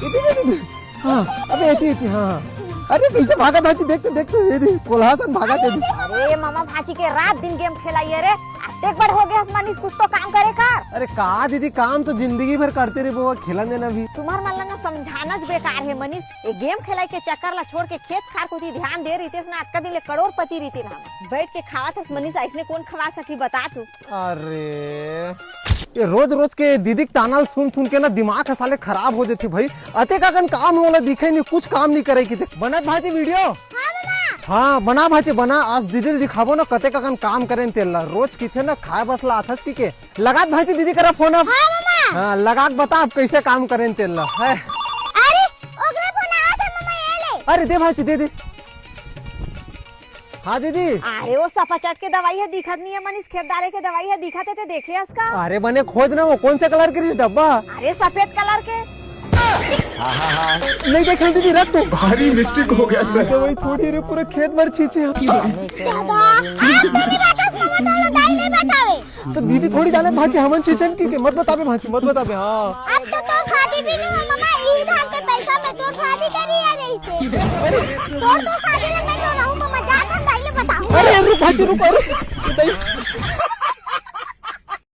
इधर हाँ अबे ऐसी ऐसी हाँ अरे कैसे भागा भाजी देखते देखते दीदी कोल्हासन भागा दीदी। अरे मामा भाजी के रात दिन गेम खेलाइए रे, एक बार हो गया मनीष कुछ तो काम करे का। अरे का दीदी काम तो जिंदगी भर करते रहे वो खेला देना भी। तुम्हार मन लगा समझाना बेकार है मनीष, ये गेम खेलाई के चक्कर ला छोड़ के खेत खार को ध्यान दे रही थे ना, आज का दिन करोड़पति रही थी ना बैठ के खावा था मनीष, ऐसने कौन खवा सकी बता तू। अरे ये रोज रोज के दीदी तानाल सुन सुन के ना दिमाग साले खराब हो जाती भाई। अते का काम वाला दिखे नहीं, कुछ काम नहीं करे की बना भाजी वीडियो। हाँ बना भाजी बना, आज दीदी दिखाबो ना कते का काम करें तेल रोज किथे ना खाए बसला आथस की के लगा भाजी दीदी करा फोन अब। हाँ लगा बता आप कैसे काम करें तेल है। अरे दे भाजी दे दे। हाँ दीदी। अरे वो सफाचट के दवाई है दिखत नहीं है मनीष, खेतदारे के दवाई है दिखते थे देखे उसका। अरे बने खोज ना वो कौन से कलर के डब्बा। अरे सफेद कलर के। नहीं देख दीदी रख दो, भारी मिस्टेक हो गया सर। तो वही छोटी रे पूरे खेत भर छींचे। तो दीदी थोड़ी जाने भाजी हमन छींचन की मत बताबे भाजी मत बताबे। हाँ अब तो शादी भी नहीं हो मामा, यही धान के पैसा में तो शादी करी है रे इसे। तो शादी में मैं तो रहूं मामा, जा हम बताऊं। अरे रुक भाजी रुक।